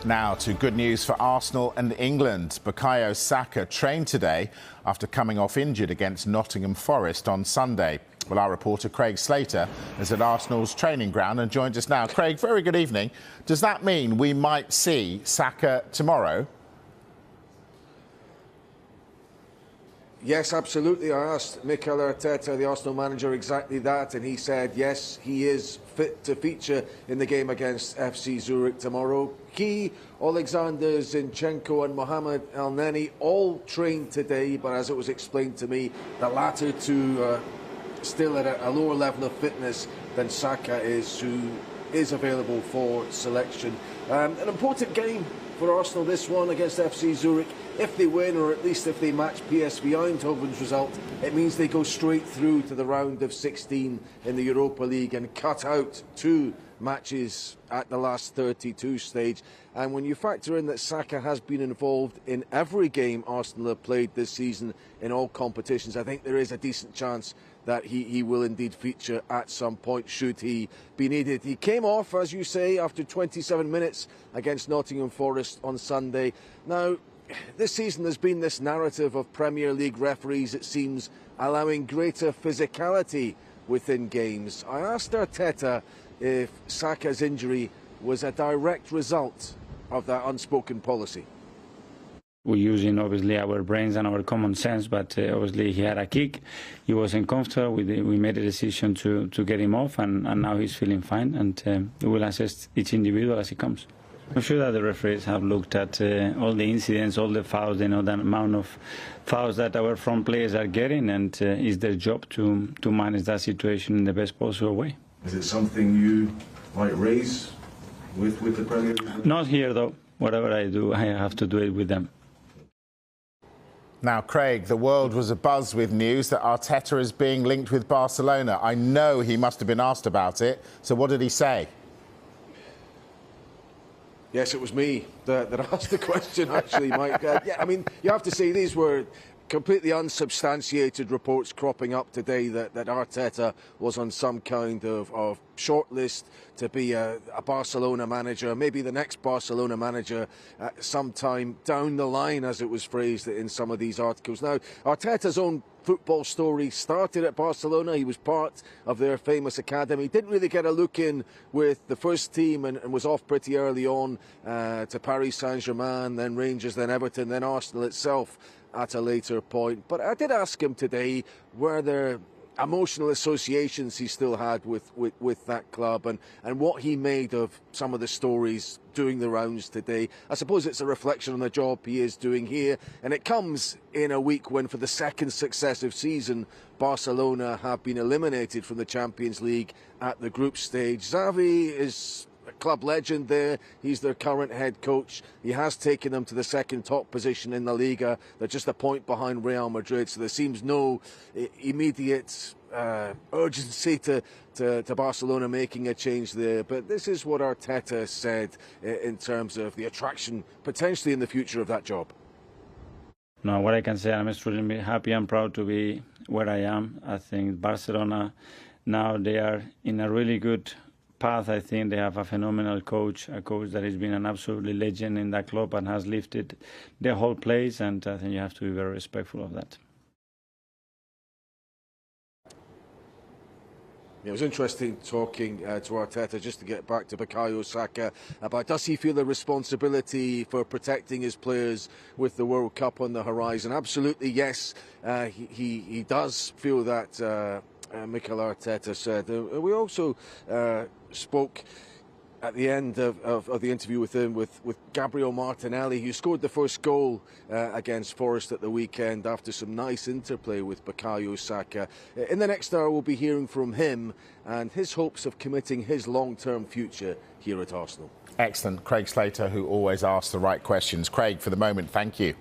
Now to good news for Arsenal and England. Bukayo Saka trained today after coming off injured against Nottingham Forest on Sunday. Well, our reporter Craig Slater is at Arsenal's training ground and joins us now. Craig, very good evening. Does that mean we might see Saka tomorrow? Yes, absolutely. I asked Mikel Arteta, the Arsenal manager, exactly that, and he said yes, he is fit to feature in the game against FC Zurich tomorrow. He, Alexander Zinchenko and Mohamed El Neni all trained today, but as it was explained to me, the latter two still at a lower level of fitness than Saka is, who is available for selection. An important game for Arsenal, this one against FC Zurich. If they win, or at least if they match PSV Eindhoven's result, it means they go straight through to the round of 16 in the Europa League and cut out 2 matches at the last 32 stage. And when you factor in that Saka has been involved in every game Arsenal have played this season in all competitions, I think there is a decent chance that he will indeed feature at some point should he be needed. He came off, as you say, after 27 minutes against Nottingham Forest on Sunday. Now, this season there's been this narrative of Premier League referees, it seems, allowing greater physicality within games. I asked Arteta if Saka's injury was a direct result of that unspoken policy. We're using obviously our brains and our common sense, but obviously he had a kick, he wasn't comfortable, we made a decision to get him off, and now he's feeling fine, and we will assess each individual as he comes. I'm sure that the referees have looked at all the incidents, all the fouls, they know the amount of fouls that our front players are getting, and it's their job to manage that situation in the best possible way. Is it something you might raise with the Premier League? Not here though. Whatever I do, I have to do it with them. Now, Craig, the world was abuzz with news that Arteta is being linked with Barcelona. I know he must have been asked about it. So what did he say? Yes, it was me that asked the question, actually, Mike. Yeah, I mean, you have to say these were completely unsubstantiated reports cropping up today that Arteta was on some kind of shortlist to be a Barcelona manager, maybe the next Barcelona manager sometime down the line, as it was phrased in some of these articles. Now, Arteta's own football story started at Barcelona. He was part of their famous academy. Didn't really get a look in with the first team and was off pretty early on to Paris Saint-Germain, then Rangers, then Everton, then Arsenal itself at a later point. But I did ask him today, were there emotional associations he still had with that club, and what he made of some of the stories doing the rounds today. I suppose it's a reflection on the job he is doing here, and it comes in a week when, for the second successive season, Barcelona have been eliminated from the Champions League at the group stage. Xavi is a club legend there. He's their current head coach. He has taken them to the second top position in the Liga. They're just a point behind Real Madrid, so there seems no immediate urgency to Barcelona making a change there. But this is what Arteta said in terms of the attraction potentially in the future of that job. No, what I can say, I'm extremely happy and proud to be where I am. I think Barcelona now, they are in a really good path. I think they have a phenomenal coach, a coach that has been an absolutely legend in that club and has lifted the whole place, and I think you have to be very respectful of that. It was interesting talking to Arteta, just to get back to Bukayo Saka, about does he feel the responsibility for protecting his players with the World Cup on the horizon? Absolutely, yes, he does feel that, Mikel Arteta said. We also spoke at the end of the interview with him with Gabriel Martinelli, who scored the first goal against Forest at the weekend after some nice interplay with Bukayo Saka. In the next hour, we'll be hearing from him and his hopes of committing his long-term future here at Arsenal. Excellent. Craig Slater, who always asks the right questions. Craig, for the moment, thank you.